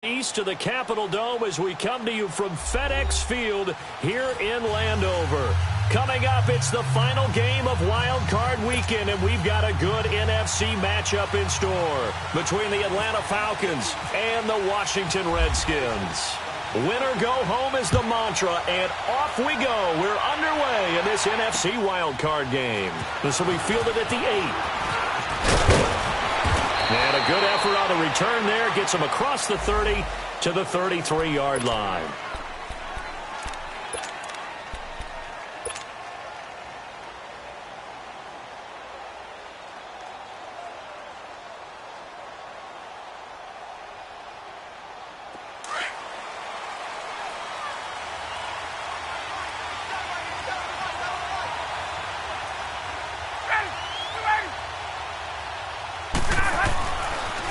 East to the Capitol Dome as we come to you from FedEx Field here in Landover. Coming up, it's the final game of Wild Card Weekend, and we've got a good NFC matchup in store between the Atlanta Falcons and the Washington Redskins. Win or go home is the mantra, and off we go. We're underway in this NFC Wild Card game. This will be fielded at the 8. And a good effort on the return there. Gets him across the 30 to the 33-yard line.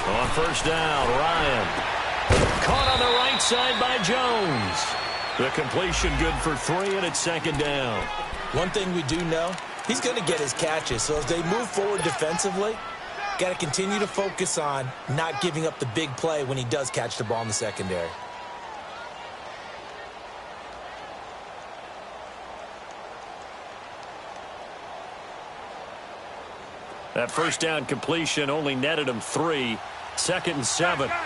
On first down, Ryan. Caught on the right side by Jones. The completion good for 3, and it's second down. One thing we do know, he's going to get his catches. So as they move forward defensively, got to continue to focus on not giving up the big play when he does catch the ball in the secondary. That first down completion only netted him 3. Second and 7. Ryan.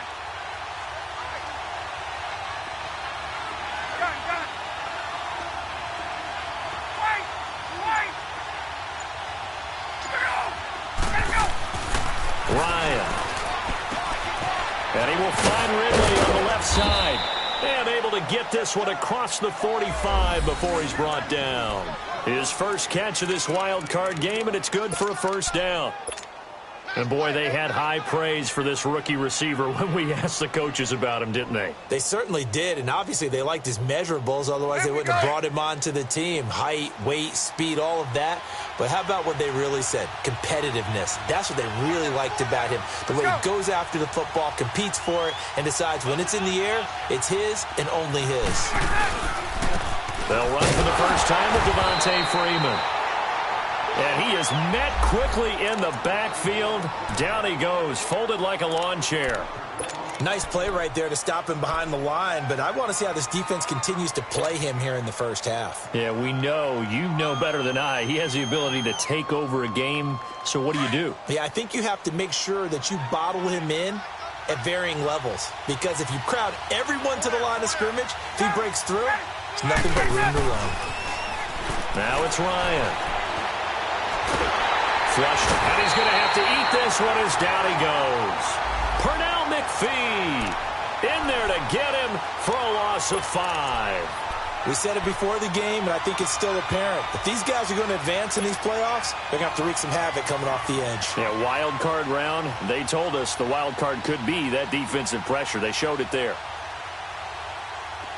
And he will find Ridley on the left side. And able to get this one across the 45 before he's brought down. His first catch of this wild card game, and it's good for a first down. And, boy, they had high praise for this rookie receiver when we asked the coaches about him, didn't they? They certainly did, and obviously they liked his measurables. Otherwise, they wouldn't have brought him onto the team. Height, weight, speed, all of that. But how about what they really said? Competitiveness. That's what they really liked about him. The way he goes after the football, competes for it, and decides when it's in the air, it's his and only his. They'll run for the first time with Devontae Freeman. And he is met quickly in the backfield. Down he goes, folded like a lawn chair. Nice play right there to stop him behind the line, but I want to see how this defense continues to play him here in the first half. Yeah, we know, you know better than I, he has the ability to take over a game. So what do? Yeah, I think you have to make sure that you bottle him in at varying levels, because if you crowd everyone to the line of scrimmage, if he breaks through, it's nothing but room to run. Now it's Ryan. Flushed, and he's going to have to eat this one as down he goes. Pernell McPhee in there to get him for a loss of 5. We said it before the game, and I think it's still apparent. If these guys are going to advance in these playoffs, they're going to have to wreak some havoc coming off the edge. Yeah, wild card round, they told us the wild card could be that defensive pressure. They showed it there.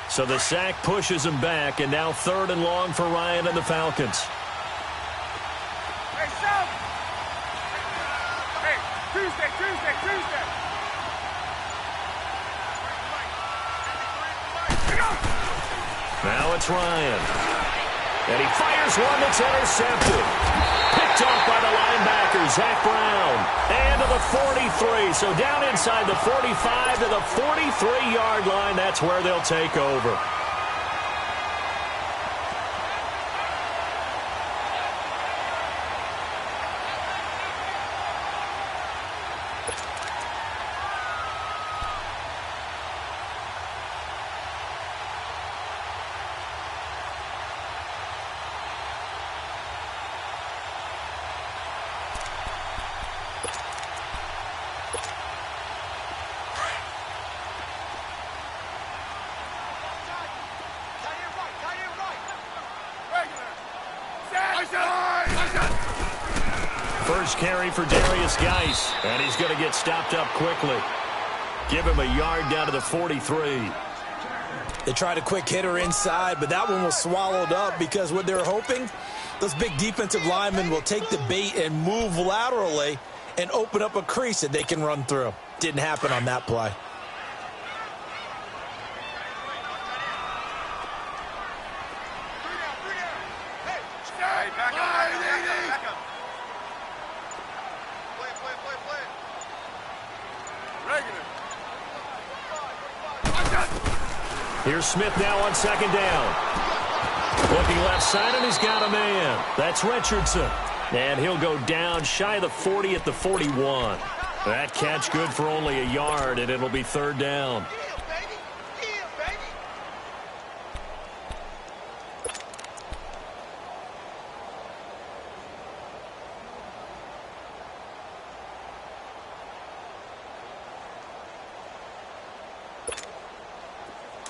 So the sack pushes him back, and now 3rd and long for Ryan and the Falcons. Hey, Shelby! Hey, Tuesday. Now it's Ryan. And he fires one that's intercepted. Picked off by the linebacker, Zach Brown. And to the 43. So down inside the 45 to the 43-yard line. That's where they'll take over. First carry for Darius Geis, and he's going to get stopped up quickly. Give him a yard down to the 43. They tried a quick hitter inside, but that one was swallowed up because what they're hoping, those big defensive linemen will take the bait and move laterally and open up a crease that they can run through. Didn't happen on that play. Here's Smith now on second down. Looking left side, and he's got a man. That's Richardson. And he'll go down shy of the 40 at the 41. That catch good for only a yard, and it'll be third down.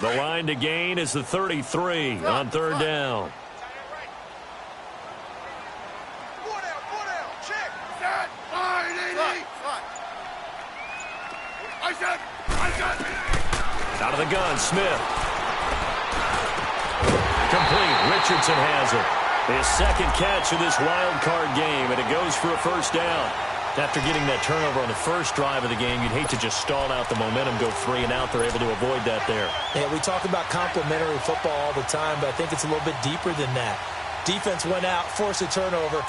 The line to gain is the 33 on third down. Out of the gun, Smith. Complete. Richardson has it. His second catch of this wild card game, and it goes for a first down. After getting that turnover on the first drive of the game, you'd hate to just stall out the momentum, go 3 and out. They're able to avoid that there. Yeah, we talk about complementary football all the time, but I think it's a little bit deeper than that. Defense went out, forced a turnover,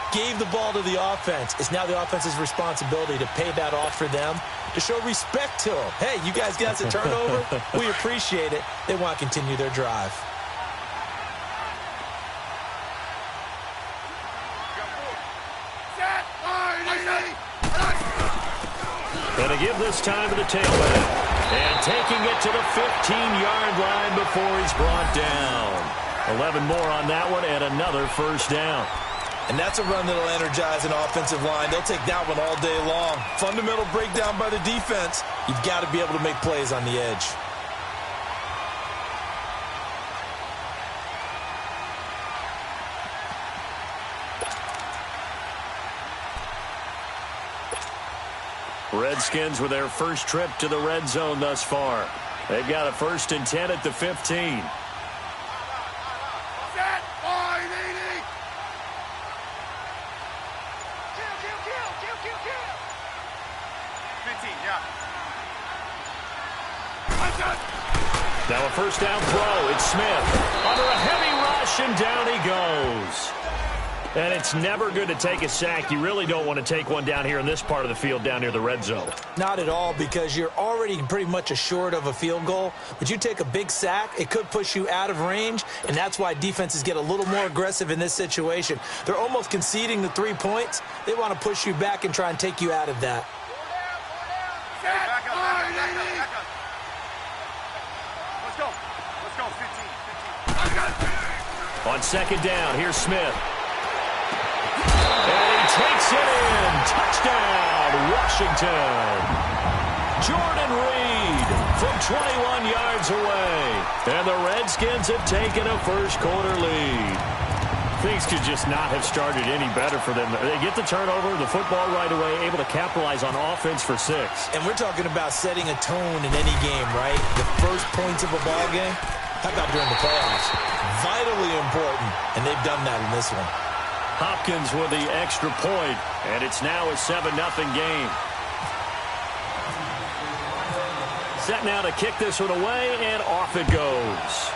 gave the ball to the offense. It's now the offense's responsibility to pay that off for them, to show respect to them. Hey, you guys got a turnover. We appreciate it. They want to continue their drive. Going to give this time to the tailback. And taking it to the 15-yard line before he's brought down. 11 more on that one and another first down. And that's a run that'll energize an offensive line. They'll take that one all day long. Fundamental breakdown by the defense. You've got to be able to make plays on the edge. Redskins with their first trip to the red zone thus far. They've got a 1st and 10 at the 15. Now a first down throw. It's Smith. Under a heavy rush, and down he goes. And it's never good to take a sack. You really don't want to take one down here in this part of the field down near the red zone. Not at all, because you're already pretty much assured of a field goal. But you take a big sack, it could push you out of range, and that's why defenses get a little more aggressive in this situation. They're almost conceding the 3 points. They want to push you back and try and take you out of that. On second down, here's Smith. And he takes it in. Touchdown, Washington. Jordan Reed from 21 yards away. And the Redskins have taken a first-quarter lead. Things could just not have started any better for them. They get the turnover, the football right away, able to capitalize on offense for 6. And we're talking about setting a tone in any game, right? The first points of a ball game. How about during the playoffs? Vitally important, and they've done that in this one. Hopkins with the extra point, and it's now a 7-0 game. Set now to kick this one away, and off it goes.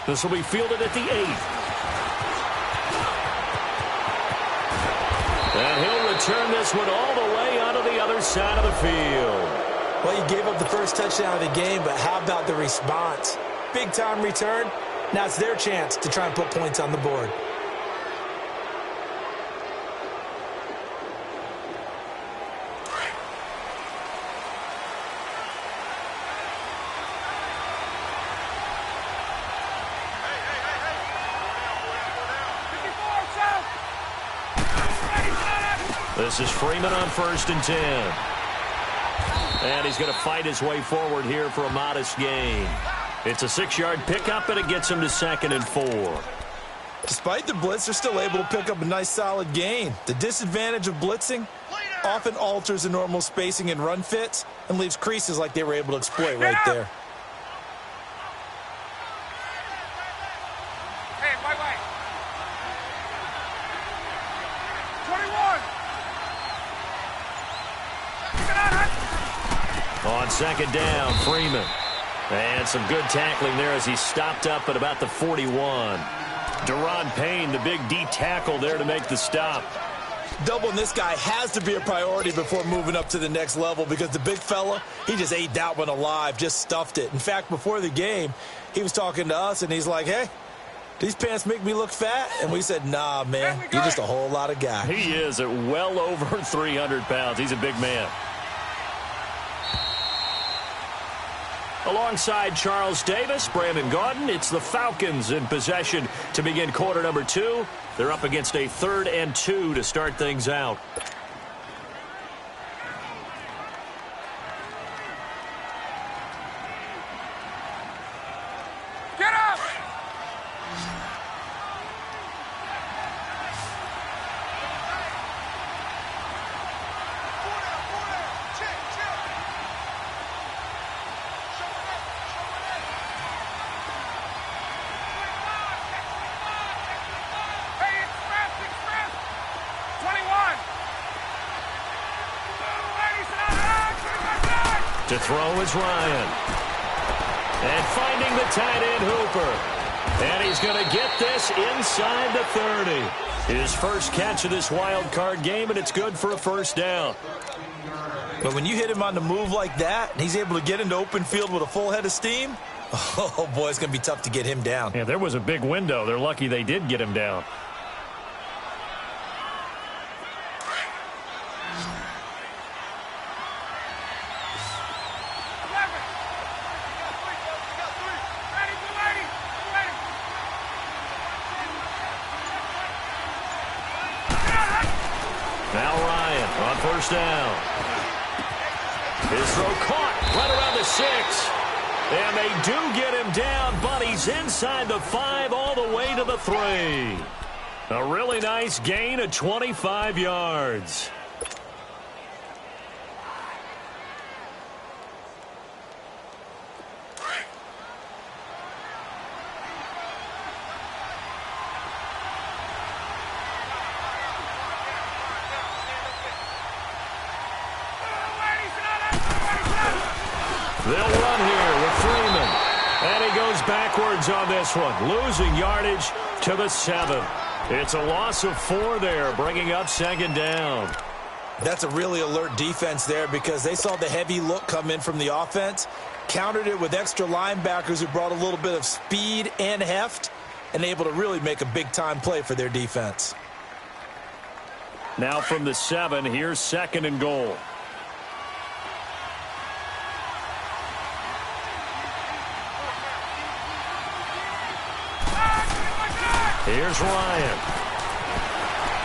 This will be fielded at the 8. And he'll return this one all the way onto the other side of the field. Well, you gave up the first touchdown of the game, but how about the response? Big-time return. Now it's their chance to try and put points on the board. This is Freeman on 1st and 10. And he's going to fight his way forward here for a modest gain. It's a 6-yard pickup, and it gets him to 2nd and 4. Despite the blitz, they're still able to pick up a nice, solid gain. The disadvantage of blitzing often alters the normal spacing and run fits and leaves creases like they were able to exploit right there. Hey, wait. 21. On second down, Freeman. And some good tackling there as he stopped up at about the 41. Deron Payne, the big D tackle there to make the stop. Doubling this guy has to be a priority before moving up to the next level because the big fella, he just ate that one alive, just stuffed it. In fact, before the game, he was talking to us, and he's like, hey, these pants make me look fat? And we said, nah, man, you're just a whole lot of guy. He is at well over 300 pounds. He's a big man. Alongside Charles Davis, Brandon Gaudin, it's the Falcons in possession to begin quarter number 2. They're up against a 3rd and 2 to start things out. Get up! To throw is Ryan. And finding the tight end Hooper. And he's going to get this inside the 30. His first catch of this wild card game, and it's good for a first down. But when you hit him on the move like that, and he's able to get into open field with a full head of steam, oh, boy, it's going to be tough to get him down. Yeah, there was a big window. They're lucky they did get him down. Now Ryan on first down. His throw caught right around the 6. And they do get him down, but he's inside the 5 all the way to the 3. A really nice gain of 25 yards. They'll run here with Freeman. And he goes backwards on this one, losing yardage to the 7. It's a loss of 4 there, bringing up 2nd down. That's a really alert defense there because they saw the heavy look come in from the offense, countered it with extra linebackers who brought a little bit of speed and heft, and able to really make a big-time play for their defense. Now from the 7, here's 2nd and goal. Here's Ryan.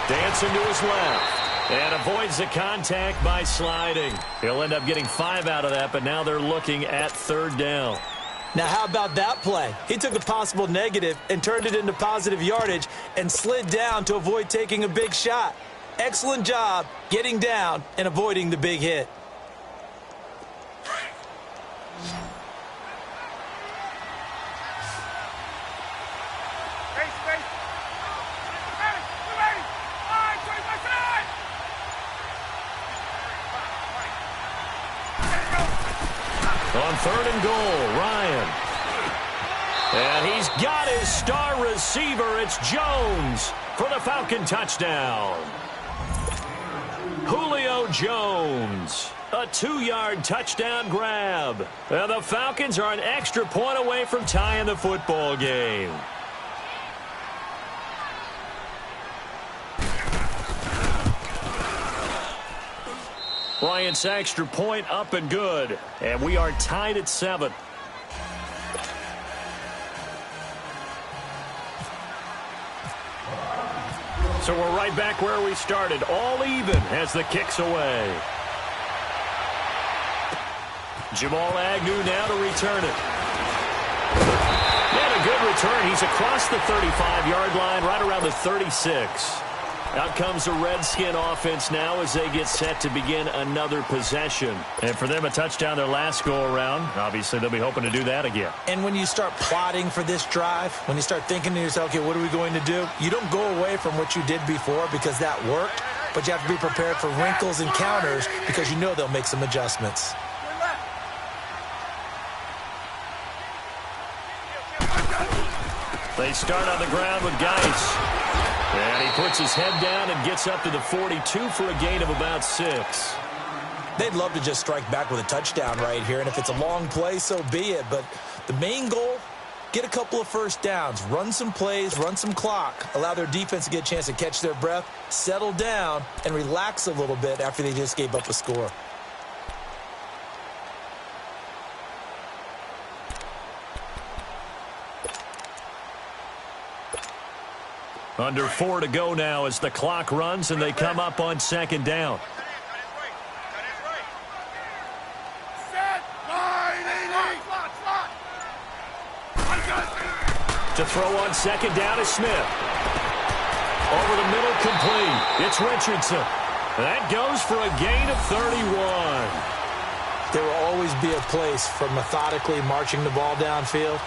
Dancing to his left. And avoids the contact by sliding. He'll end up getting 5 out of that, but now they're looking at 3rd down. Now, how about that play? He took a possible negative and turned it into positive yardage and slid down to avoid taking a big shot. Excellent job getting down and avoiding the big hit. On 3rd and goal, Ryan. And he's got his star receiver. It's Jones for the Falcon touchdown. Julio Jones. A 2-yard touchdown grab. And the Falcons are an extra point away from tying the football game. Bryant's extra point up and good. And we are tied at 7. So we're right back where we started. All even as the kick's away. Jamal Agnew now to return it. And a good return. He's across the 35-yard line, right around the 36. Out comes the Redskin offense now as they get set to begin another possession. And for them, a touchdown their last go-around. Obviously, they'll be hoping to do that again. And when you start plotting for this drive, when you start thinking to yourself, okay, what are we going to do? You don't go away from what you did before because that worked, but you have to be prepared for wrinkles and counters because you know they'll make some adjustments. They start on the ground with Geis. And he puts his head down and gets up to the 42 for a gain of about 6. They'd love to just strike back with a touchdown right here, and if it's a long play, so be it. But the main goal, get a couple of first downs, run some plays, run some clock, allow their defense to get a chance to catch their breath, settle down, and relax a little bit after they just gave up a score. Under 4 to go now as the clock runs and they come up on second down. To throw on second down is Smith. Over the middle, complete. It's Richardson. That goes for a gain of 31. There will always be a place for methodically marching the ball downfield.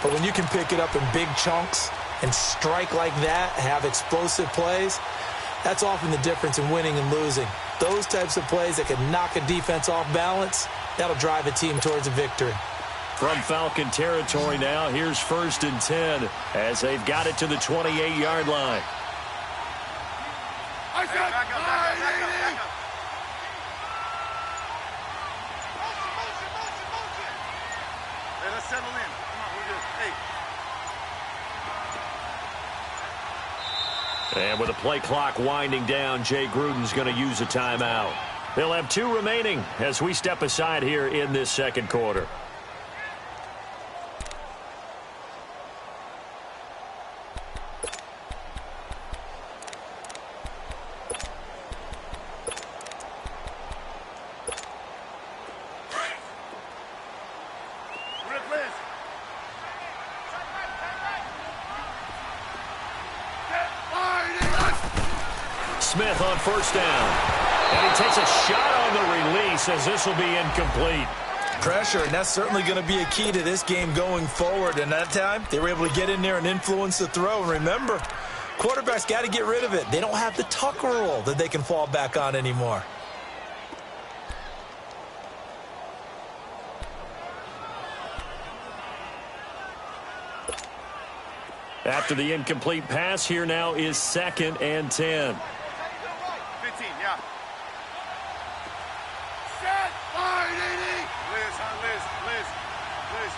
But when you can pick it up in big chunks and strike like that, have explosive plays, that's often the difference in winning and losing. Those types of plays that can knock a defense off balance, that'll drive a team towards a victory. From Falcon territory now, here's 1st and 10 as they've got it to the 28-yard line. Let's settle in. Come on, we're good. Hey. And with the play clock winding down, Jay Gruden's going to use a timeout. They'll have 2 remaining as we step aside here in this second quarter. Smith on first down. And he takes a shot on the release as this will be incomplete. Pressure, and that's certainly going to be a key to this game going forward. And that time, they were able to get in there and influence the throw. And remember, quarterbacks got to get rid of it. They don't have the tuck rule that they can fall back on anymore. After the incomplete pass, here now is 2nd and 10. 15, yeah. Liz.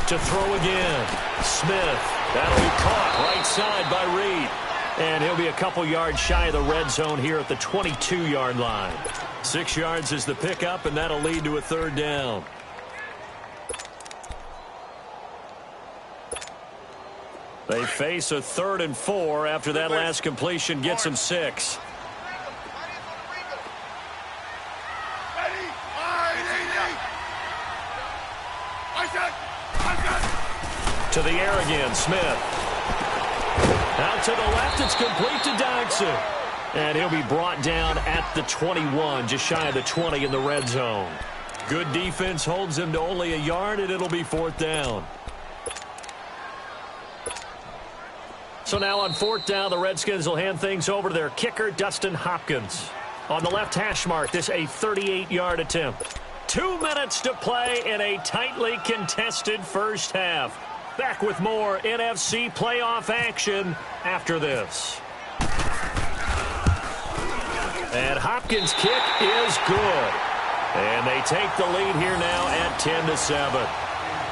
To throw again. Smith. That'll be caught right side by Reed. And he'll be a couple yards shy of the red zone here at the 22-yard line. 6 yards is the pickup, and that'll lead to a 3rd down. They face a 3rd and 4 after that last completion gets them 6. To the air again, Smith. Out to the left, it's complete to Dodson. And he'll be brought down at the 21, just shy of the 20 in the red zone. Good defense holds him to only a yard, and it'll be 4th down. So now on 4th down, the Redskins will hand things over to their kicker, Dustin Hopkins. On the left hash mark, this a 38-yard attempt. 2 minutes to play in a tightly contested first half. Back with more NFC playoff action after this. And Hopkins' kick is good. And they take the lead here now at 10-7.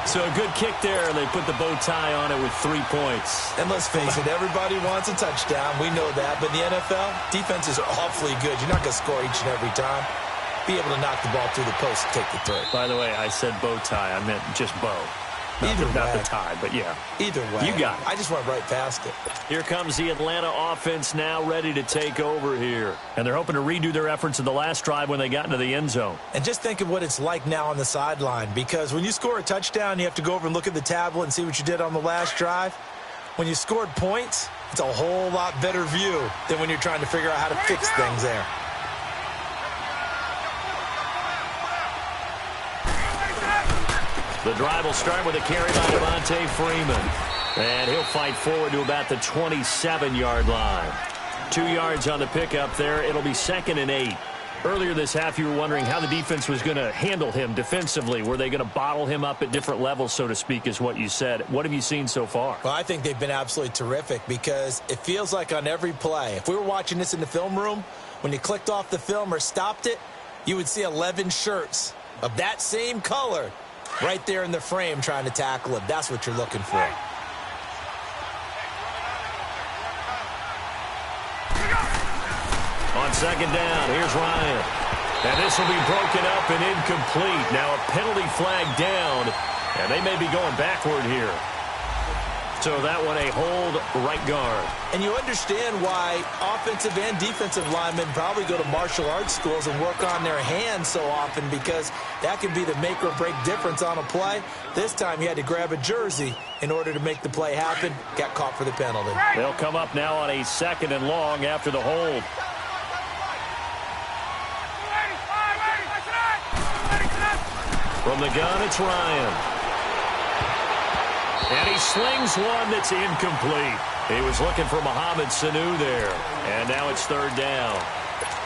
So a good kick there, and they put the bow tie on it with 3 points. And let's face it, everybody wants a touchdown. We know that. But in the NFL, defenses are awfully good. You're not going to score each and every time. Be able to knock the ball through the post and take the throw. By the way, I said bow tie. I meant just bow. Not the tie, but yeah. Either way. You got it. I just went right past it. Here comes the Atlanta offense now ready to take over here. And they're hoping to redo their efforts in the last drive when they got into the end zone. And just think of what it's like now on the sideline. Because when you score a touchdown, you have to go over and look at the tablet and see what you did on the last drive. When you scored points, it's a whole lot better view than when you're trying to figure out how to fix things there. The drive will start with a carry by Devontae Freeman. And he'll fight forward to about the 27-yard line. 2 yards on the pickup there. It'll be 2nd and 8. Earlier this half, you were wondering how the defense was going to handle him defensively. Were they going to bottle him up at different levels, so to speak, is what you said. What have you seen so far? Well, I think they've been absolutely terrific because it feels like on every play, if we were watching this in the film room, when you clicked off the film or stopped it, you would see 11 shirts of that same color right there in the frame trying to tackle him. That's what you're looking for. On second down, here's Ryan. And this will be broken up and incomplete. Now a penalty flag down, and they may be going backward here. So that one a hold right guard. And you understand why offensive and defensive linemen probably go to martial arts schools and work on their hands so often, because that can be the make or break difference on a play. This time he had to grab a jersey in order to make the play happen. Got caught for the penalty. They'll come up now on a 2nd and long after the hold. From the gun, it's Ryan. And he slings one that's incomplete. He was looking for Mohamed Sanu there. And now it's 3rd down.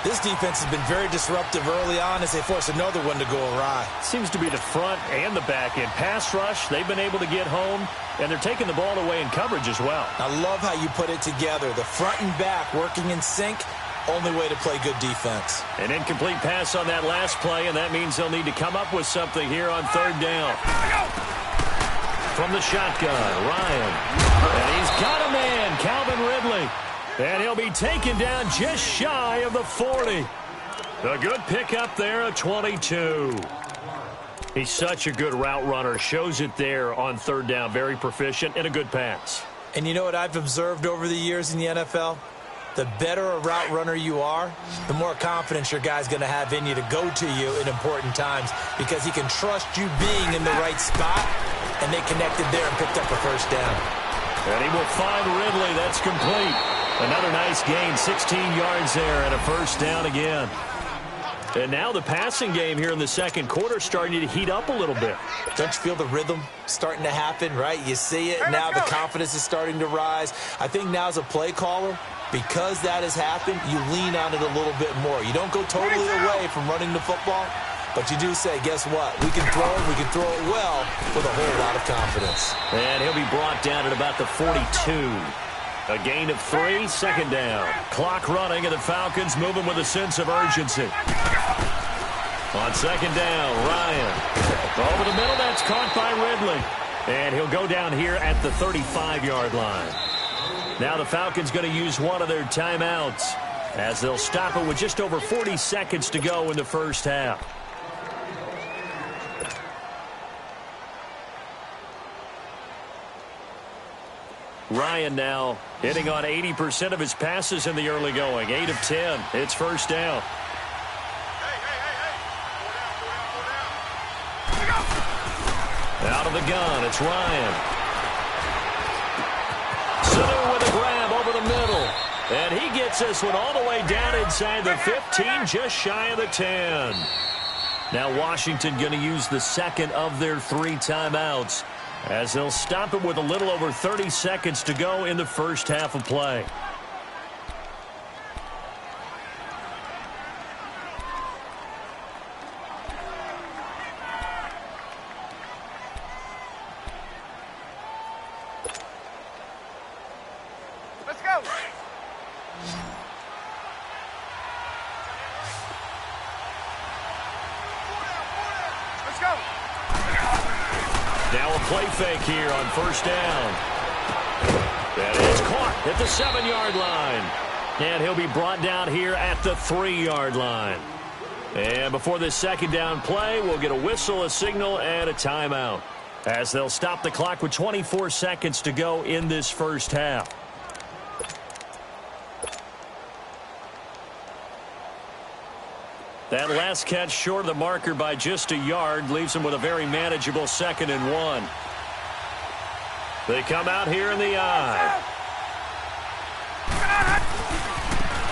This defense has been very disruptive early on as they force another one to go awry. Seems to be the front and the back end. Pass rush, they've been able to get home, and they're taking the ball away in coverage as well. I love how you put it together. The front and back working in sync. Only way to play good defense. An incomplete pass on that last play, and that means they'll need to come up with something here on 3rd down. From the shotgun, Ryan. And he's got a man, Calvin Ridley. And he'll be taken down just shy of the 40. A good pickup there at 22. He's such a good route runner. Shows it there on 3rd down. Very proficient and a good pass. And you know what I've observed over the years in the NFL? The better a route runner you are, the more confidence your guy's going to have in you to go to you in important times, because he can trust you being in the right spot, and they connected there and picked up a 1st down. And he will find Ridley. That's complete. Another nice gain, 16 yards there, and a 1st down again. And now the passing game here in the 2nd quarter starting to heat up a little bit. Don't you feel the rhythm starting to happen, right? You see it, now the confidence is starting to rise. I think now as a play caller, because that has happened, you lean on it a little bit more. You don't go totally away from running the football, but you do say, guess what? We can throw it, we can throw it well with a whole lot of confidence. And he'll be brought down at about the 42. A gain of 3, 2nd down. Clock running, and the Falcons moving with a sense of urgency. On 2nd down, Ryan. Over the middle, that's caught by Ridley. And he'll go down here at the 35-yard line. Now the Falcons going to use one of their timeouts as they'll stop it with just over 40 seconds to go in the 1st half. Ryan now hitting on 80% of his passes in the early going. 8 of 10. It's 1st down. Out of the gun, it's Ryan. Sanu with a grab over the middle. And he gets this one all the way down inside the 15, just shy of the 10. Now Washington going to use the 2nd of their 3 timeouts as they'll stop it with a little over 30 seconds to go in the 1st half of play. Let's go. Let's go. Now a play fake here on 1st down. That is caught at the 7-yard line. And he'll be brought down here at the 3-yard line. And before this 2nd down play, we'll get a whistle, a signal, and a timeout, as they'll stop the clock with 24 seconds to go in this 1st half. That last catch short of the marker by just a yard leaves them with a very manageable 2nd and 1. They come out here in the eye.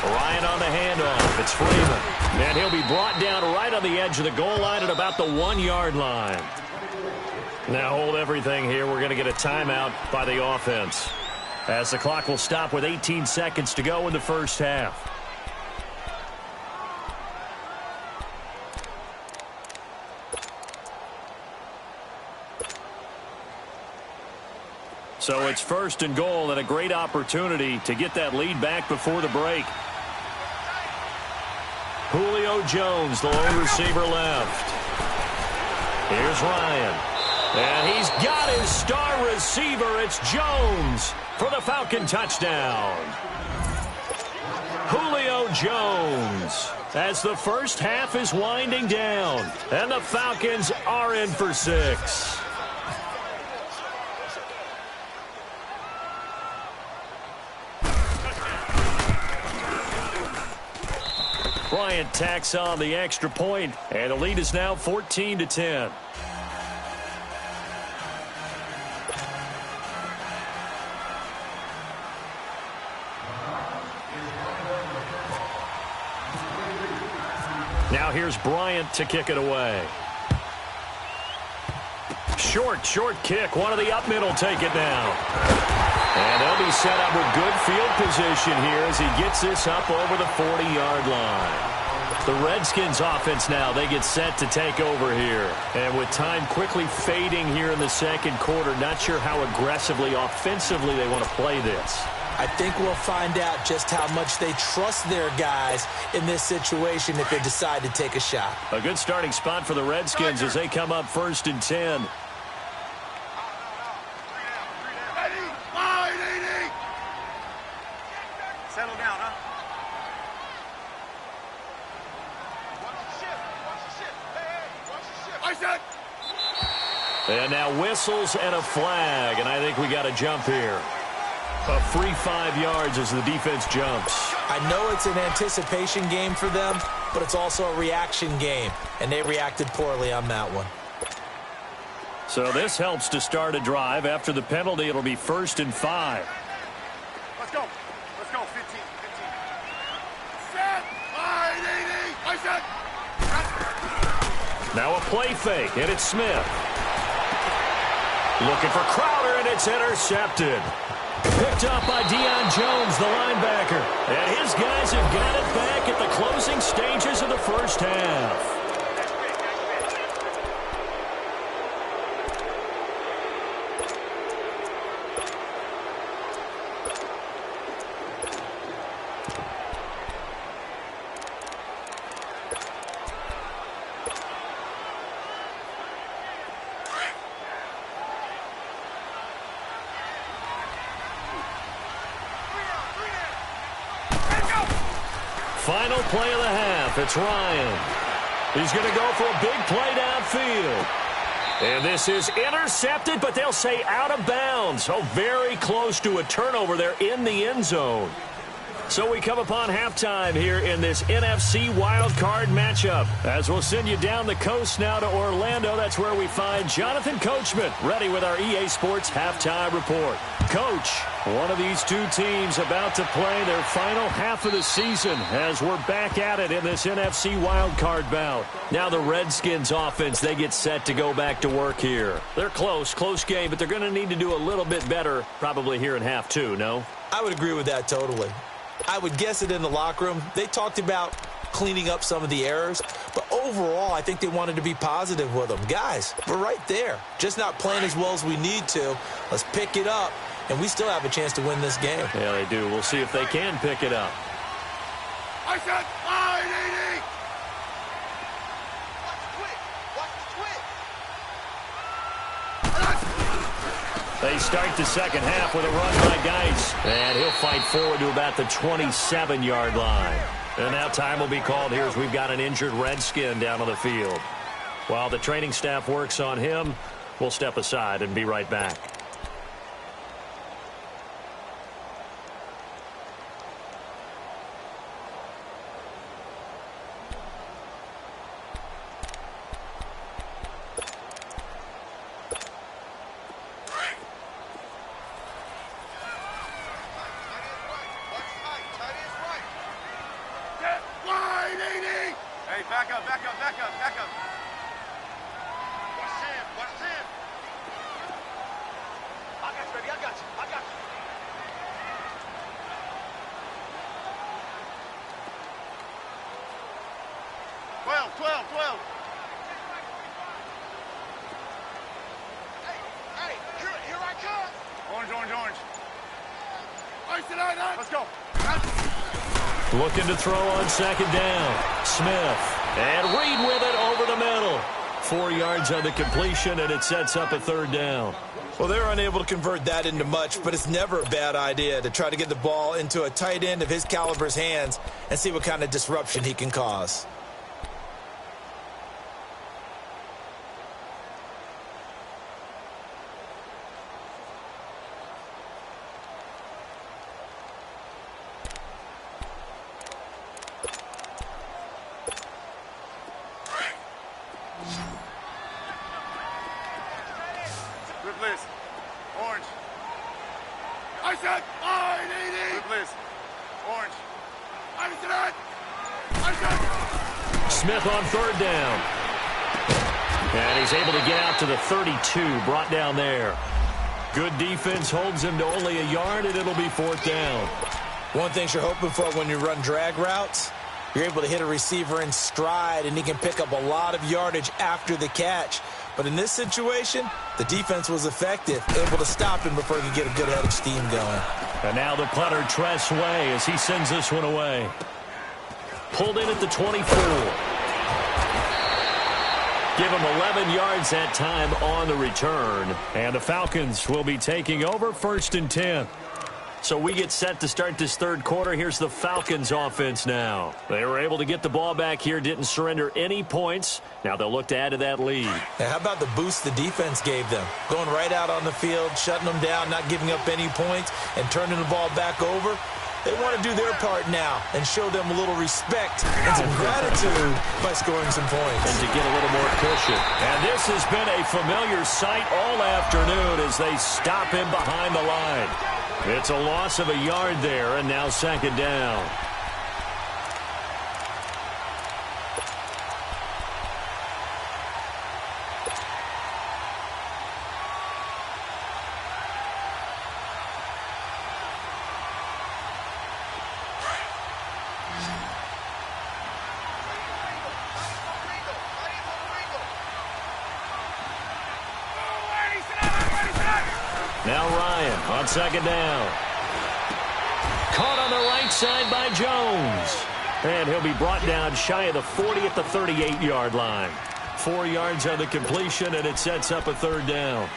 Ryan on the handoff. It's Freeman. And he'll be brought down right on the edge of the goal line at about the 1-yard line. Now hold everything here. We're going to get a timeout by the offense, as the clock will stop with 18 seconds to go in the 1st half. So it's 1st and goal and a great opportunity to get that lead back before the break. Julio Jones, the lone receiver left. Here's Ryan. And he's got his star receiver. It's Jones for the Falcon touchdown. Julio Jones as the first half is winding down. And the Falcons are in for 6. Bryant tacks on the extra point, and the lead is now 14-10. Now here's Bryant to kick it away. Short kick. One of the up middle take it down. And they'll be set up with good field position here as he gets this up over the 40-yard line. The Redskins offense now, they get set to take over here. And with time quickly fading here in the second quarter, not sure how aggressively, offensively they want to play this. I think we'll find out just how much they trust their guys in this situation if they decide to take a shot. A good starting spot for the Redskins as they come up 1st and 10. Settle down, huh? And now whistles and a flag, and I think we got a jump here. A free 5 yards as the defense jumps. I know it's an anticipation game for them, but it's also a reaction game, and they reacted poorly on that one. So this helps to start a drive. After the penalty, it'll be 1st and 5. Let's go. Let's go. 15. Set. 580. I set. Now a play fake, and it's Smith. Looking for Crowder, and it's intercepted. Picked up by Deion Jones, the linebacker. And his guys have got it back at the closing stages of the first half. Final play of the half. It's Ryan. He's going to go for a big play downfield. And this is intercepted, but they'll say out of bounds. So very close to a turnover there in the end zone. So we come upon halftime here in this NFC wildcard matchup. As we'll send you down the coast now to Orlando, that's where we find Jonathan Coachman ready with our EA Sports halftime report. Coach, one of these two teams about to play their final half of the season as we're back at it in this NFC wildcard bout. Now the Redskins offense, they get set to go back to work here. They're close game, but they're going to need to do a little bit better probably here in half two, no? I would agree with that totally. I would guess it in the locker room. They talked about cleaning up some of the errors, but overall, I think they wanted to be positive with them. Guys, we're right there. Just not playing as well as we need to. Let's pick it up, and we still have a chance to win this game. Yeah, they do. We'll see if they can pick it up. I said 580. They start the second half with a run by Geis. And he'll fight forward to about the 27-yard line. And now time will be called here as we've got an injured Redskin down on the field. While the training staff works on him, we'll step aside and be right back. Back up. Watch him. I got you, baby. I got you. 12. Hey, here I come. Orange. Orange. Let's go. Looking to throw on second down. Smith. And Reed with it over the middle. 4 yards on the completion, and it sets up a third down. Well, they're unable to convert that into much, but it's never a bad idea to try to get the ball into a tight end of his caliber's hands and see what kind of disruption he can cause. Orange. Smith on third down. And he's able to get out to the 32, brought down there. Good defense holds him to only a yard, and it'll be fourth down. One thing you're hoping for when you run drag routes, you're able to hit a receiver in stride, and he can pick up a lot of yardage after the catch. But in this situation, the defense was effective, able to stop him before he could get a good head of steam going. And now the punter, Tress Way, as he sends this one away. Pulled in at the 24. Give him 11 yards that time on the return. And the Falcons will be taking over, 1st and 10. So we get set to start this third quarter. Here's the Falcons offense now. They were able to get the ball back here, didn't surrender any points. Now they'll look to add to that lead. Now, how about the boost the defense gave them? Going right out on the field, shutting them down, not giving up any points, and turning the ball back over. They want to do their part now and show them a little respect and some gratitude by scoring some points. And to get a little more cushion. And this has been a familiar sight all afternoon as they stop him behind the line. It's a loss of a yard there, and now second down. Now Ryan on second down. Caught on the right side by Jones. And he'll be brought down shy of the 40 at the 38-yard line. 4 yards on the completion, and it sets up a third down.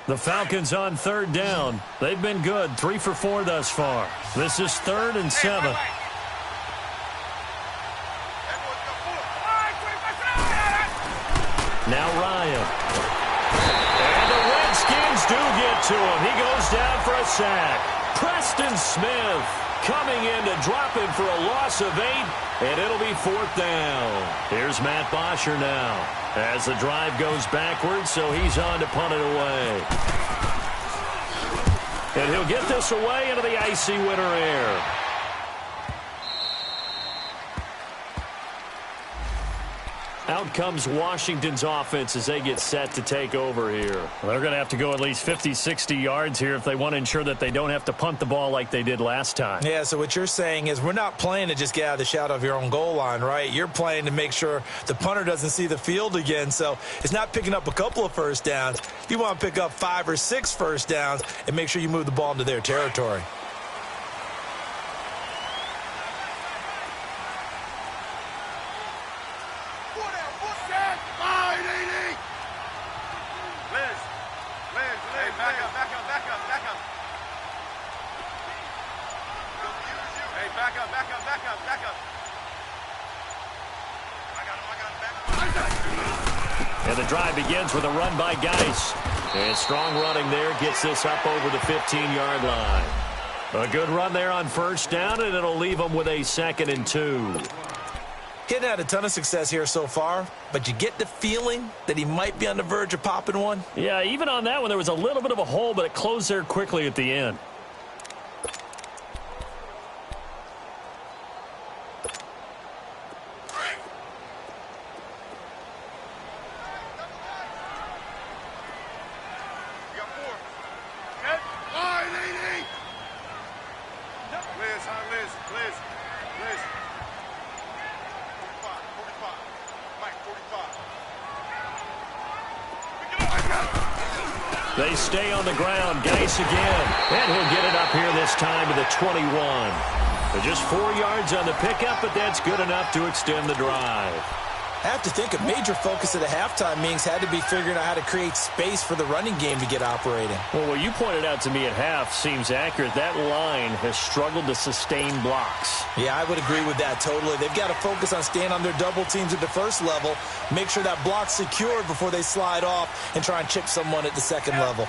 The Falcons on third down. They've been good, 3 for 4 thus far. This is 3rd and 7. Now Ryan. And the Redskins do get to him. He goes down for a sack. Preston Smith coming in to drop him for a loss of 8, and it'll be 4th down. Here's Matt Bosher now as the drive goes backwards, so he's on to punt it away. And he'll get this away into the icy winter air. Out comes Washington's offense as they get set to take over here. Well, they're going to have to go at least 50, 60 yards here if they want to ensure that they don't have to punt the ball like they did last time. Yeah, so what you're saying is we're not playing to just get out of the shadow of your own goal line, right? You're playing to make sure the punter doesn't see the field again. So it's not picking up a couple of first downs. You want to pick up 5 or 6 first downs and make sure you move the ball into their territory. And the drive begins with a run by Geis. And strong running there gets this up over the 15-yard line. A good run there on first down, and it'll leave them with a 2nd and 2. He hadn't had a ton of success here so far, but you get the feeling that he might be on the verge of popping one. Yeah, even on that one, there was a little bit of a hole, but it closed there quickly at the end. They stay on the ground. Geis again. And he'll get it up here this time to the 21. Just 4 yards on the pickup, but that's good enough to extend the drive. I have to think a major focus of the halftime meetings had to be figuring out how to create space for the running game to get operating. Well, what you pointed out to me at half seems accurate. That line has struggled to sustain blocks. Yeah, I would agree with that totally. They've got to focus on staying on their double teams at the first level, make sure that block's secured before they slide off and try and chip someone at the second level.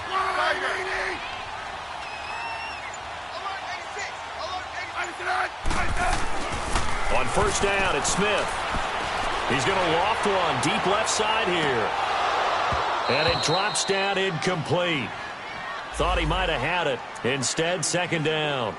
On first down, it's Smith. He's going to loft one deep left side here. And it drops down incomplete. Thought he might have had it. Instead, second down.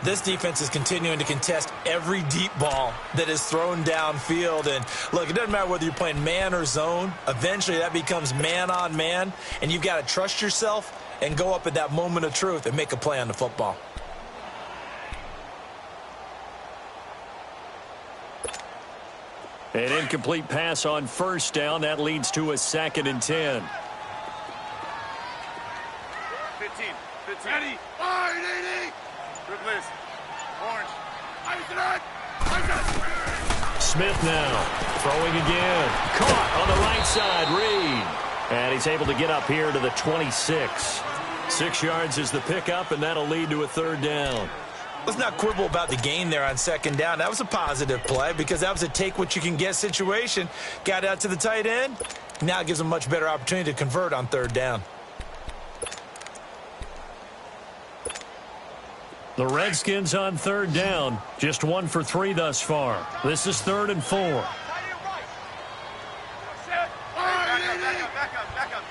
This defense is continuing to contest every deep ball that is thrown downfield. And, look, it doesn't matter whether you're playing man or zone. Eventually, that becomes man on man. And you've got to trust yourself and go up at that moment of truth and make a play on the football. An incomplete pass on first down. That leads to a 2nd and 10. 15. Ready. Fire, DD. Replace. Orange. Smith now. Throwing again. Caught on the right side. Reed. And he's able to get up here to the 26. 6 yards is the pickup, and that'll lead to a 3rd down. Let's not quibble about the gain there on second down. That was a positive play because that was a take-what-you-can-get situation. Got out to the tight end. Now it gives them a much better opportunity to convert on 3rd down. The Redskins on 3rd down. Just 1 for 3 thus far. This is 3rd and 4. Back up.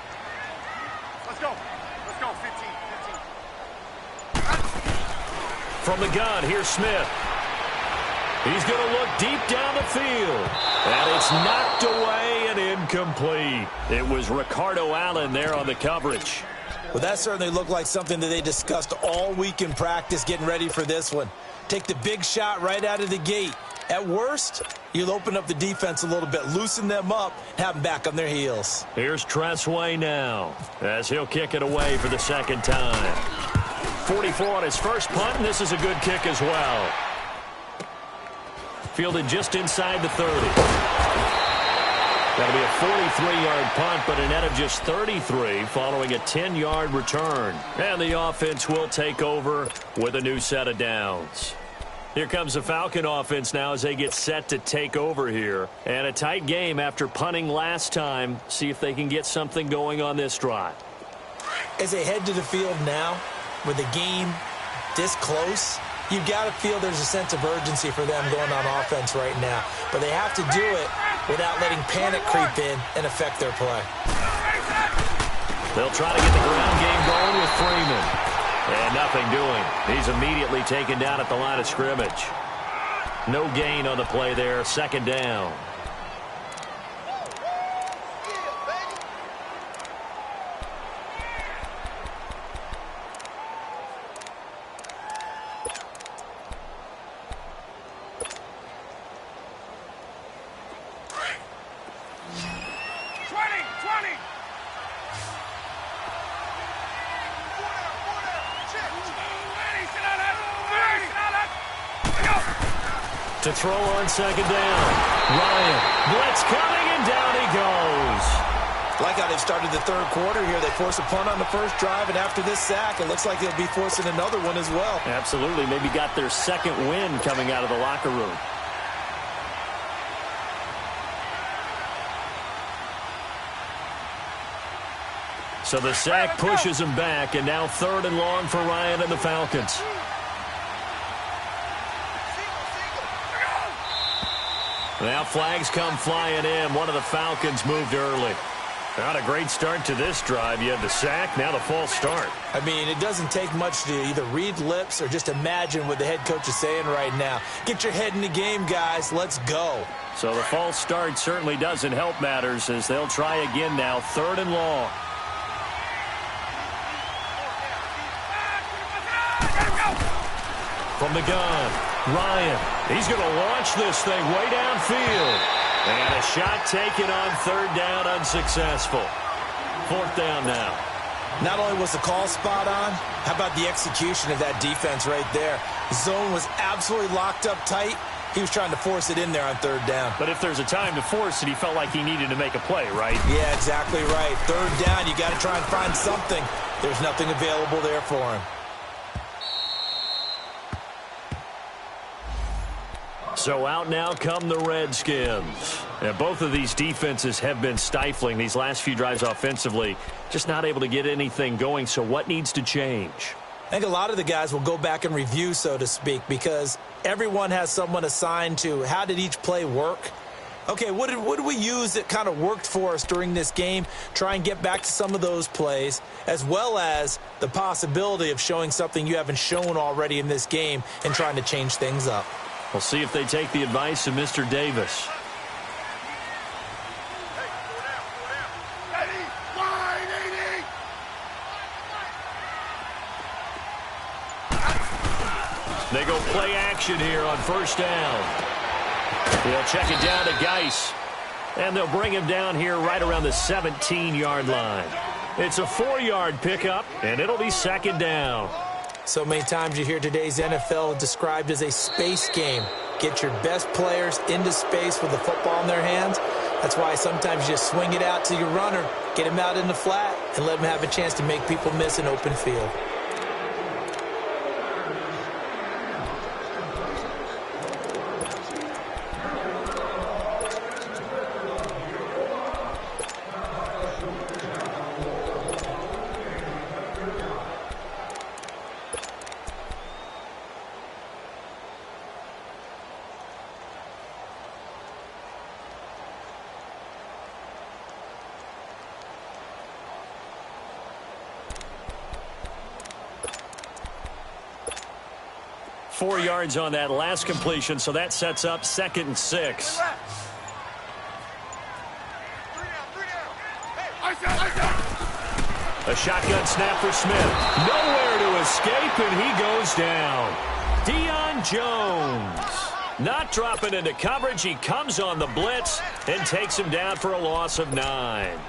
Let's go. 15. From the gun, here's Smith. He's going to look deep down the field. And it's knocked away and incomplete. It was Ricardo Allen there on the coverage. Well, that certainly looked like something that they discussed all week in practice getting ready for this one. Take the big shot right out of the gate. At worst, you'll open up the defense a little bit, loosen them up, have them back on their heels. Here's Tressway now as he'll kick it away for the 2nd time. 44 on his first punt, and this is a good kick as well. Fielded just inside the 30. That'll be a 43-yard punt, but a net of just 33 following a 10-yard return. And the offense will take over with a new set of downs. Here comes the Falcon offense now as they get set to take over here. And a tight game after punting last time. See if they can get something going on this drive. As they head to the field now, with the game this close, you've got to feel there's a sense of urgency for them going on offense right now. But they have to do it without letting panic creep in and affect their play. They'll try to get the ground game going with Freeman. And nothing doing. He's immediately taken down at the line of scrimmage. No gain on the play there. 2nd down. To throw on 2nd down. Ryan. Blitz coming, and down he goes. Like how they've started the 3rd quarter here. They force a punt on the first drive, and after this sack, it looks like they'll be forcing another one as well. Absolutely. Maybe got their 2nd win coming out of the locker room. So the sack pushes him back, and now 3rd and long for Ryan and the Falcons. Now flags come flying in. One of the Falcons moved early. Not a great start to this drive. You had the sack, now the false start. I mean, it doesn't take much to either read lips or just imagine what the head coach is saying right now. Get your head in the game, guys. Let's go. So the false start certainly doesn't help matters as they'll try again now. 3rd and long. From the gun, Ryan. He's going to launch this thing way downfield. And a shot taken on 3rd down, unsuccessful. 4th down now. Not only was the call spot on, how about the execution of that defense right there? The zone was absolutely locked up tight. He was trying to force it in there on 3rd down. But if there's a time to force it, he felt like he needed to make a play, right? Yeah, exactly right. 3rd down, you got to try and find something. There's nothing available there for him. So out now come the Redskins. And both of these defenses have been stifling these last few drives offensively. Just not able to get anything going. So what needs to change? I think a lot of the guys will go back and review, so to speak, because everyone has someone assigned to how did each play work. Okay, what did we use that kind of worked for us during this game? Try and get back to some of those plays, as well as the possibility of showing something you haven't shown already in this game and trying to change things up. We'll see if they take the advice of Mr. Davis. They go play action here on 1st down. They'll check it down to Geis. And they'll bring him down here right around the 17-yard line. It's a 4-yard pickup, and it'll be 2nd down. So many times you hear today's NFL described as a space game. Get your best players into space with the football in their hands. That's why sometimes you just swing it out to your runner, get him out in the flat, and let him have a chance to make people miss an open field. Four yards on that last completion, so that sets up 2nd and 6. A shotgun snap for Smith. Nowhere to escape, and he goes down. Deion Jones not dropping into coverage. He comes on the blitz and takes him down for a loss of 9.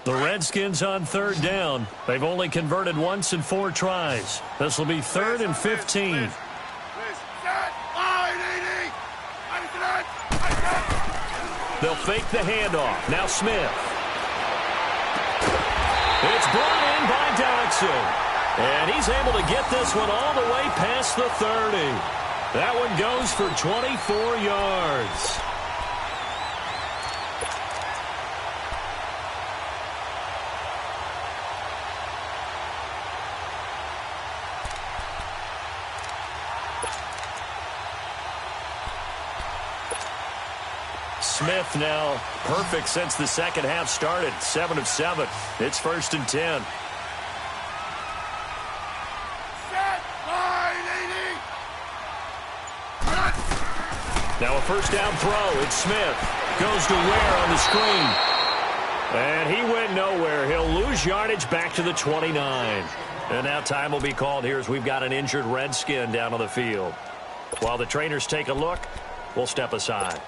The Redskins on 3rd down. They've only converted once in 4 tries. This will be 3rd and 15. They'll fake the handoff. Now Smith. It's brought in by Dodson. And he's able to get this one all the way past the 30. That one goes for 24 yards. Smith now perfect since the 2nd half started. 7 of 7. It's 1st and 10. Now a 1st down throw. It's Smith. Goes to Ware on the screen. And he went nowhere. He'll lose yardage back to the 29. And now time will be called here as we've got an injured Redskin down on the field. While the trainers take a look, we'll step aside.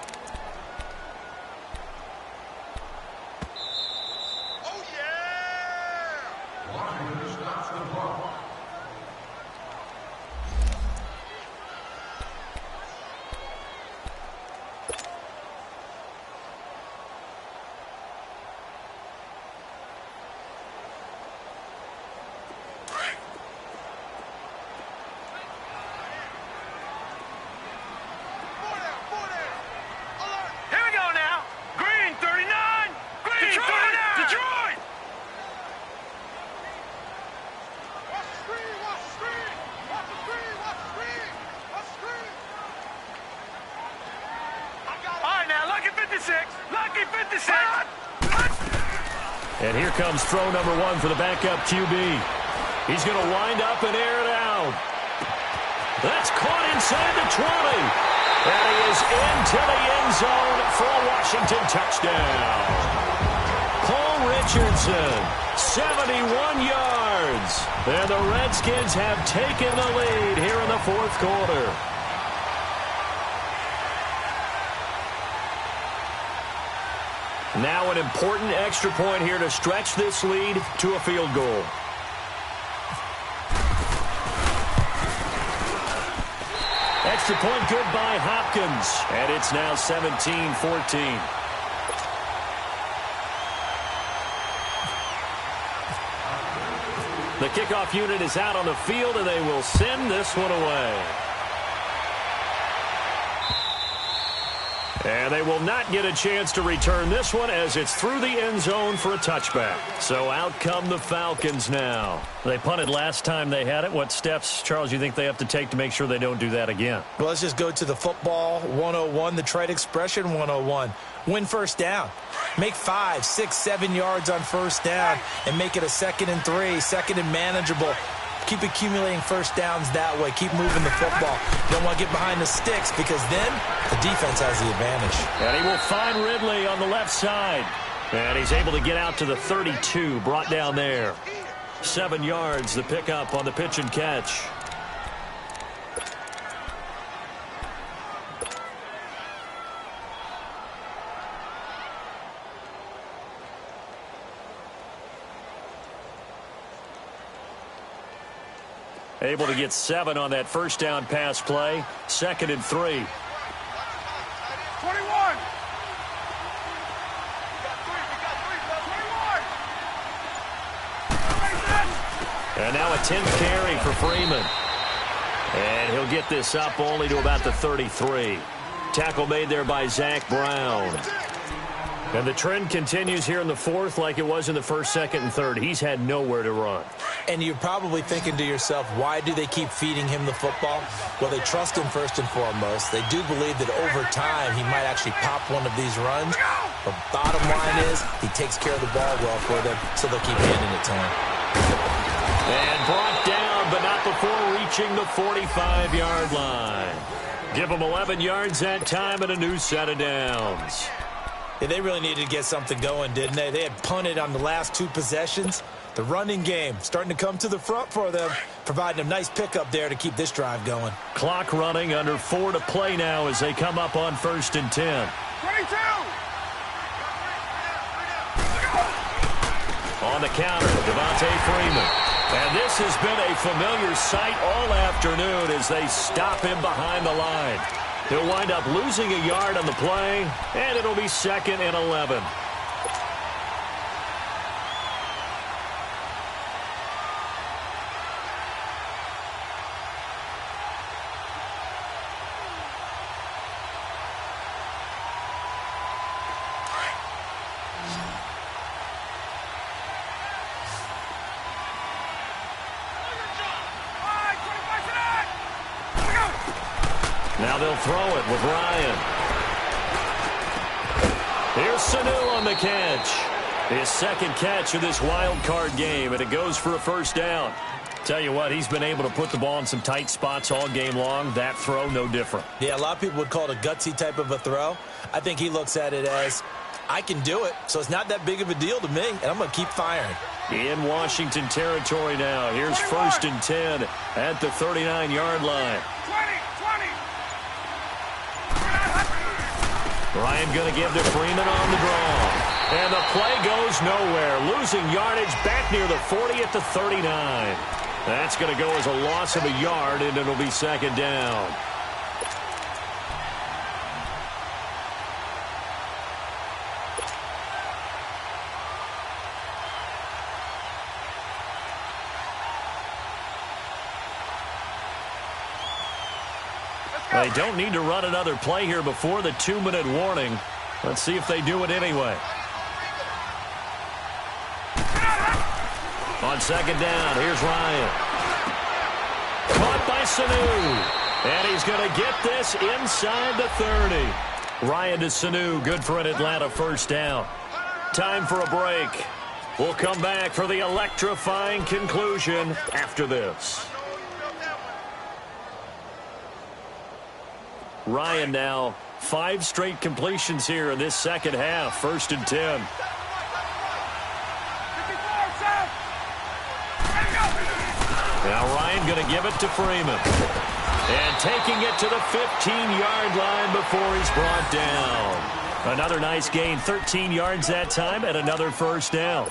And here comes throw number 1 for the backup QB. He's going to wind up and air it out. That's caught inside the 20. And he is into the end zone for a Washington touchdown. Paul Richardson, 71 yards. And the Redskins have taken the lead here in the fourth quarter. Now an important extra point here to stretch this lead to a field goal. Extra point good by Hopkins. And it's now 17-14. The kickoff unit is out on the field, and they will send this one away. And they will not get a chance to return this one as it's through the end zone for a touchback. So out come the Falcons now. They punted last time they had it. What steps, Charles, you think they have to take to make sure they don't do that again? Well, let's just go to the football 101, the trade expression 101. Win first down. Make 5, 6, 7 yards on first down and make it a 2nd and 3, 2nd and manageable. Keep accumulating first downs that way. Keep moving the football. You don't want to get behind the sticks because then the defense has the advantage. And he will find Ridley on the left side. And he's able to get out to the 32, brought down there. 7 yards, the pickup on the pitch and catch. Able to get 7 on that first down pass play. 2nd and 3. 21. And now a 10th carry for Freeman. And he'll get this up only to about the 33. Tackle made there by Zach Brown. And the trend continues here in the fourth like it was in the first, second, and third. He's had nowhere to run. And you're probably thinking to yourself, why do they keep feeding him the football? Well, they trust him first and foremost. They do believe that over time he might actually pop one of these runs. But bottom line is he takes care of the ball well for them, so they'll keep handing it to him. And brought down, but not before reaching the 45-yard line. Give him 11 yards that time and a new set of downs. Yeah, they really needed to get something going, didn't they? They had punted on the last 2 possessions. The running game starting to come to the front for them, providing a nice pickup there to keep this drive going. Clock running, under 4 to play now as they come up on 1st and 10. 22. On the counter, Devontae Freeman. And this has been a familiar sight all afternoon as they stop him behind the line. He'll wind up losing a yard on the play, and it'll be 2nd and 11. Now they'll throw it with Ryan. Here's Sanu on the catch. His 2nd catch of this wild card game, and it goes for a first down. Tell you what, he's been able to put the ball in some tight spots all game long. That throw, no different. Yeah, a lot of people would call it a gutsy type of a throw. I think he looks at it as, I can do it, so it's not that big of a deal to me, and I'm going to keep firing. In Washington territory now. Here's 1st and 10 at the 39-yard line. 20. Ryan going to give to Freeman on the draw. And the play goes nowhere. Losing yardage back near the 40 at the 39. That's going to go as a loss of a yard, and it'll be 2nd down. They don't need to run another play here before the 2-minute warning. Let's see if they do it anyway. On 2nd down, here's Ryan. Caught by Sanu. And he's going to get this inside the 30. Ryan to Sanu, good for an Atlanta first down. Time for a break. We'll come back for the electrifying conclusion after this. Ryan now 5 straight completions here in this second half. 1st and 10. Now Ryan going to give it to Freeman. And taking it to the 15-yard line before he's brought down. Another nice gain, 13 yards that time, and another 1st down.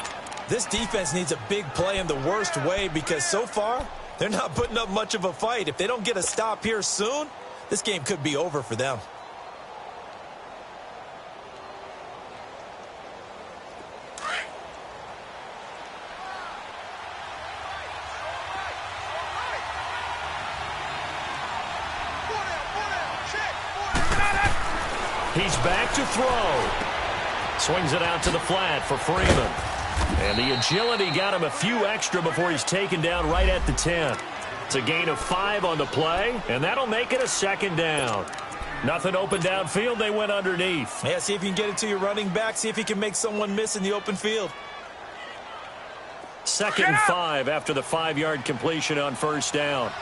This defense needs a big play in the worst way because so far, they're not putting up much of a fight. If they don't get a stop here soon, this game could be over for them. He's back to throw. Swings it out to the flat for Freeman. And the agility got him a few extra before he's taken down right at the 10. It's a gain of 5 on the play, and that'll make it a 2nd down. Nothing open downfield. They went underneath. Yeah, see if you can get it to your running back. See if you can make someone miss in the open field. 2nd and 5 after the 5-yard completion on 1st down.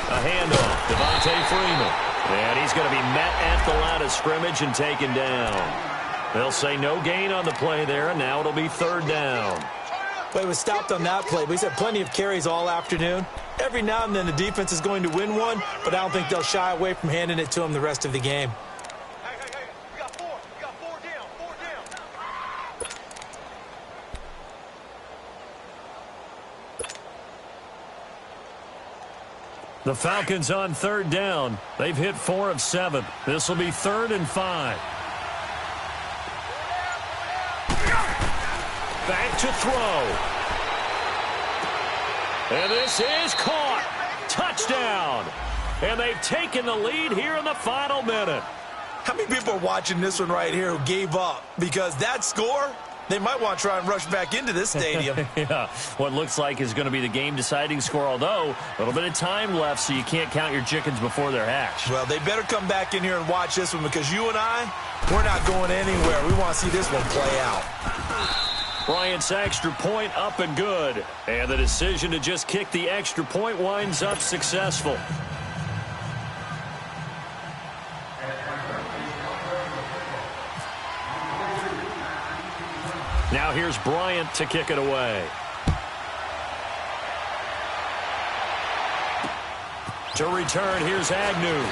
A handoff, Devontae Freeman. And he's going to be met at the line of scrimmage and taken down. They'll say no gain on the play there, and now it'll be 3rd down. Well, he was stopped on that play, but he's had plenty of carries all afternoon. Every now and then the defense is going to win one, but I don't think they'll shy away from handing it to him the rest of the game. Hey, you got 4. You got 4 down. 4 down. The Falcons on 3rd down. They've hit 4 of 7. This will be 3rd and 5. Back to throw. And this is caught. Touchdown. And they've taken the lead here in the final minute. How many people are watching this one right here who gave up? Because that score, they might want to try and rush back into this stadium. Yeah, what looks like is going to be the game-deciding score, although a little bit of time left, so you can't count your chickens before they're hatched. Well, they better come back in here and watch this one because you and I, we're not going anywhere. We want to see this one play out. Bryant's extra point up and good. And the decision to just kick the extra point winds up successful. Now here's Bryant to kick it away. To return, here's Agnew.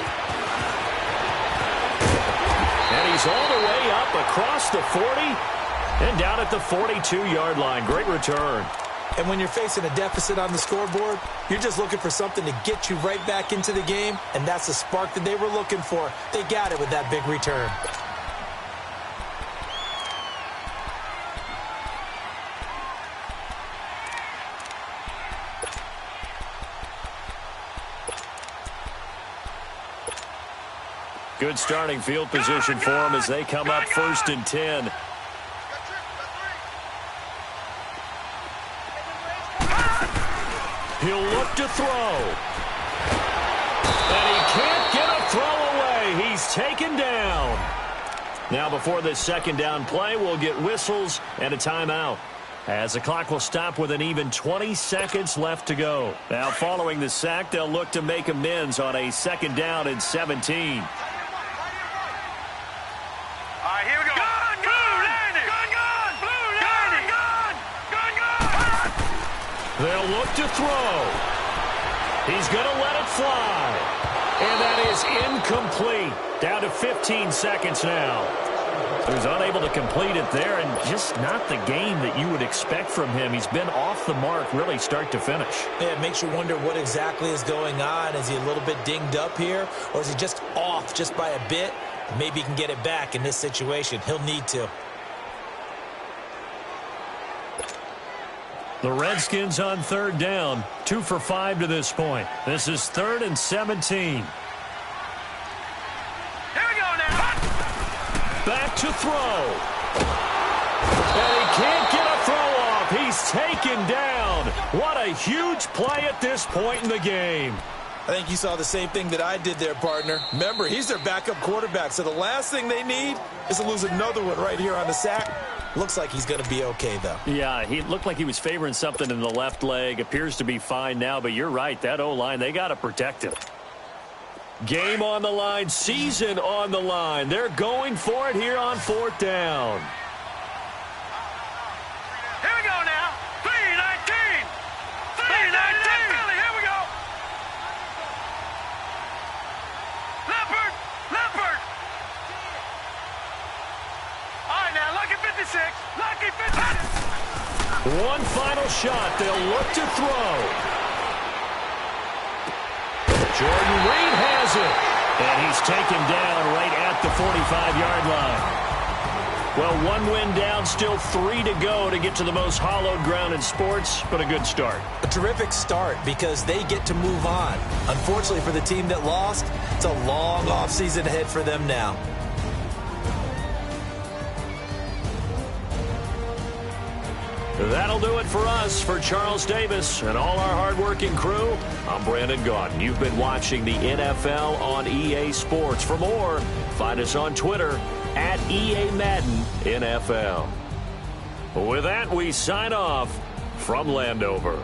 And he's all the way up across the 40 and down at the 42-yard line. Great return. And when you're facing a deficit on the scoreboard, you're just looking for something to get you right back into the game, and that's the spark that they were looking for. They got it with that big return. Good starting field position for them as they come up 1st and 10. He'll look to throw. And he can't get a throw away. He's taken down. Now before this 2nd down play, we'll get whistles and a timeout, as the clock will stop with an even 20 seconds left to go. Now following the sack, they'll look to make amends on a 2nd down and 17. They'll look to throw. He's going to let it fly. And that is incomplete. Down to 15 seconds now. He was unable to complete it there, and just not the game that you would expect from him. He's been off the mark really start to finish. Yeah, it makes you wonder what exactly is going on. Is he a little bit dinged up here, or is he just off just by a bit? Maybe he can get it back in this situation. He'll need to. The Redskins on 3rd down, 2 for 5 to this point. This is 3rd and 17. Here we go now. Back to throw. And he can't get a throw off. He's taken down. What a huge play at this point in the game. I think you saw the same thing that I did there, partner. Remember, he's their backup quarterback, so the last thing they need is to lose another one right here on the sack. Looks like he's going to be okay, though. Yeah, he looked like he was favoring something in the left leg. Appears to be fine now, but you're right. That O-line, they got to protect him. Game on the line, season on the line. They're going for it here on 4th down. Here we go now. 3-19. 3-19. Philly, here we go. Leopard. Leopard. All right, now, lucky 56. Lucky 56. One final shot. They'll look to throw. Jordan Reed has it. And he's taken down right at the 45-yard line. Well, one win down, still 3 to go to get to the most hallowed ground in sports, but a good start. A terrific start because they get to move on. Unfortunately for the team that lost, it's a long offseason ahead for them now. That'll do it for us. For Charles Davis and all our hardworking crew, I'm Brandon Gaudin. You've been watching the NFL on EA Sports. For more, find us on Twitter at EA Madden NFL. With that, we sign off from Landover.